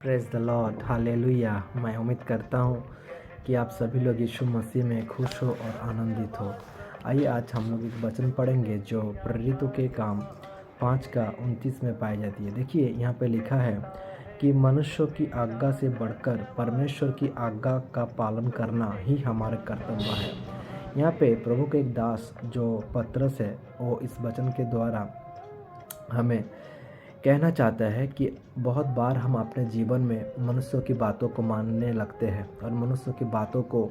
Praise the Lord, hallelujah. मैं उम्मीद करता हूँ कि आप सभी लोग यीशु मसीह में खुश हो और आनंदित हो। आइए आज हम लोग एक वचन पढ़ेंगे जो प्रेरितों के काम 5 का 29 में पाई जाती है। देखिए यहाँ पे लिखा है कि मनुष्यों की आज्ञा से बढ़कर परमेश्वर की आज्ञा का पालन करना ही हमारा कर्तव्य है। यहाँ पे प्रभु के एक दास जो पतरस है वो इस वचन के द्वारा हमें कहना चाहता है कि बहुत बार हम अपने जीवन में मनुष्यों की बातों को मानने लगते हैं और मनुष्यों की बातों को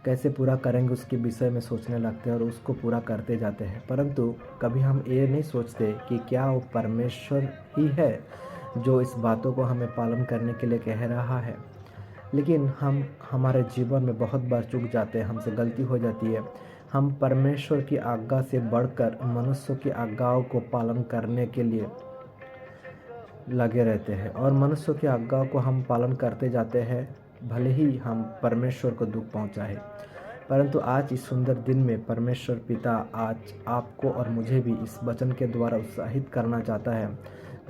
कैसे पूरा करेंगे उसके विषय में सोचने लगते हैं और उसको पूरा करते जाते हैं, परंतु कभी हम ये नहीं सोचते कि क्या वो परमेश्वर ही है जो इस बातों को हमें पालन करने के लिए कह रहा है। लेकिन हम हमारे जीवन में बहुत बार चूक जाते हैं, हमसे गलती हो जाती है। हम परमेश्वर की आज्ञा से बढ़कर मनुष्यों की आज्ञाओं को पालन करने के लिए लगे रहते हैं और मनुष्यों की आज्ञाओं को हम पालन करते जाते हैं, भले ही हम परमेश्वर को दुख पहुंचाए। परंतु आज इस सुंदर दिन में परमेश्वर पिता आज आपको और मुझे भी इस वचन के द्वारा उत्साहित करना चाहता है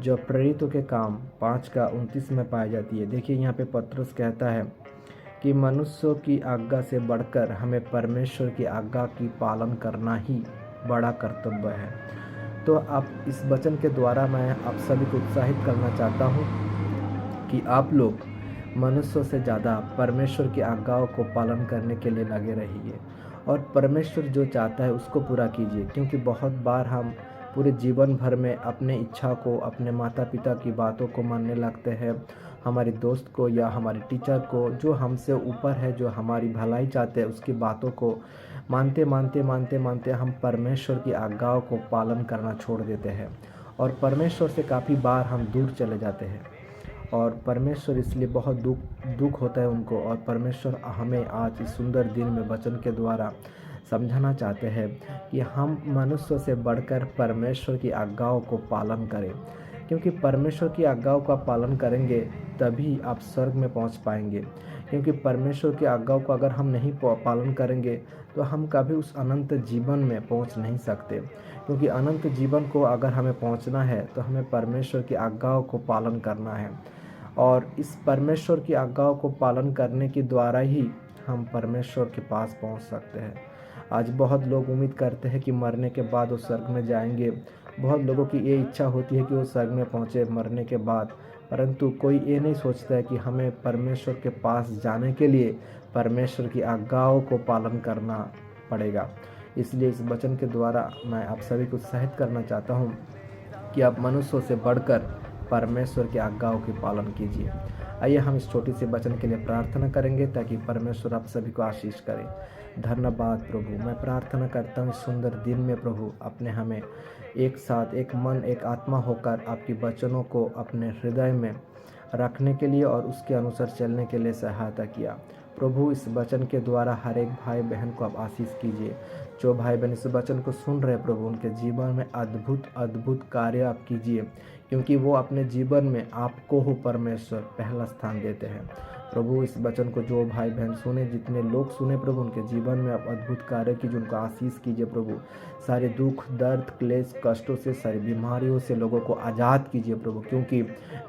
जो प्रेरितों के काम 5 का 29 में पाई जाती है। देखिए यहाँ पे पतरस कहता है कि मनुष्यों की आज्ञा से बढ़कर हमें परमेश्वर की आज्ञा की पालन करना ही बड़ा कर्तव्य है। तो आप इस वचन के द्वारा मैं आप सभी को उत्साहित करना चाहता हूँ कि आप लोग मनुष्यों से ज़्यादा परमेश्वर की आज्ञाओं को पालन करने के लिए लगे रहिए और परमेश्वर जो चाहता है उसको पूरा कीजिए, क्योंकि बहुत बार हम पूरे जीवन भर में अपने इच्छा को, अपने माता पिता की बातों को मानने लगते हैं, हमारे दोस्त को या हमारे टीचर को जो हमसे ऊपर है, जो हमारी भलाई चाहते हैं, उसकी बातों को मानते मानते मानते मानते हम परमेश्वर की आज्ञाओं को पालन करना छोड़ देते हैं और परमेश्वर से काफ़ी बार हम दूर चले जाते हैं और परमेश्वर इसलिए बहुत दुख होता है उनको। और परमेश्वर हमें आज इस सुंदर दिन में वचन के द्वारा समझाना चाहते हैं कि हम मनुष्यों से बढ़कर परमेश्वर की आज्ञाओं को पालन करें, क्योंकि परमेश्वर की आज्ञाओं का पालन करेंगे तभी आप स्वर्ग में पहुंच पाएंगे। क्योंकि परमेश्वर की आज्ञाओं को अगर हम नहीं पालन करेंगे तो हम कभी उस अनंत जीवन में पहुंच नहीं सकते, क्योंकि अनंत जीवन को अगर हमें पहुंचना है तो हमें परमेश्वर की आज्ञाओं को पालन करना है और इस परमेश्वर की आज्ञाओं को पालन करने के द्वारा ही हम परमेश्वर के पास पहुंच सकते हैं। आज बहुत लोग उम्मीद करते हैं कि मरने के बाद वो स्वर्ग में जाएंगे। बहुत लोगों की ये इच्छा होती है कि वो स्वर्ग में पहुंचे मरने के बाद, परंतु कोई ये नहीं सोचता है कि हमें परमेश्वर के पास जाने के लिए परमेश्वर की आज्ञाओं को पालन करना पड़ेगा। इसलिए इस वचन के द्वारा मैं आप सभी को उत्साहित करना चाहता हूँ कि आप मनुष्यों से बढ़कर परमेश्वर की आज्ञाओं की पालन कीजिए। आइए हम इस छोटी सी वचन के लिए प्रार्थना करेंगे ताकि परमेश्वर आप सभी को आशीष करे। धन्यवाद प्रभु, मैं प्रार्थना करता हूँ इस सुंदर दिन में प्रभु अपने हमें एक साथ, एक मन, एक आत्मा होकर आपकी वचनों को अपने हृदय में रखने के लिए और उसके अनुसार चलने के लिए सहायता किया। प्रभु इस वचन के द्वारा हर एक भाई बहन को आप आशीष कीजिए। जो भाई बहन इस वचन को सुन रहे प्रभु उनके जीवन में अद्भुत अद्भुत कार्य आप कीजिए, क्योंकि वो अपने जीवन में आपको हो परमेश्वर पहला स्थान देते हैं। प्रभु इस वचन को जो भाई बहन सुने, जितने लोग सुने प्रभु उनके जीवन में आप अद्भुत कार्य कीजिए, उनको आशीष कीजिए प्रभु। सारे दुख, दर्द, क्लेश, कष्टों से, सारी बीमारियों से लोगों को आज़ाद कीजिए प्रभु, क्योंकि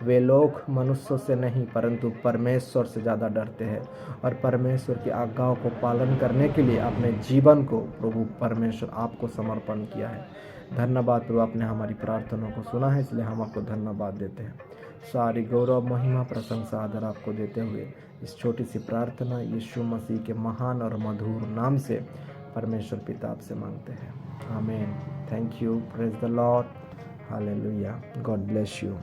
वे लोग मनुष्यों से नहीं परंतु परमेश्वर से ज़्यादा डरते हैं और परमेश्वर की आज्ञाओं को पालन करने के लिए अपने जीवन को प्रभु परमेश्वर आपको समर्पण किया है। धन्यवाद प्रभु, आपने हमारी प्रार्थनाओं को सुना है, इसलिए हम आपको धन्यवाद देते हैं। सारी गौरव, महिमा, प्रशंसा, आदर आपको देते हुए इस छोटी सी प्रार्थना यीशु मसीह के महान और मधुर नाम से परमेश्वर पिता आपसे मांगते हैं, आमीन। Thank you. Praise the Lord, hallelujah. God bless you.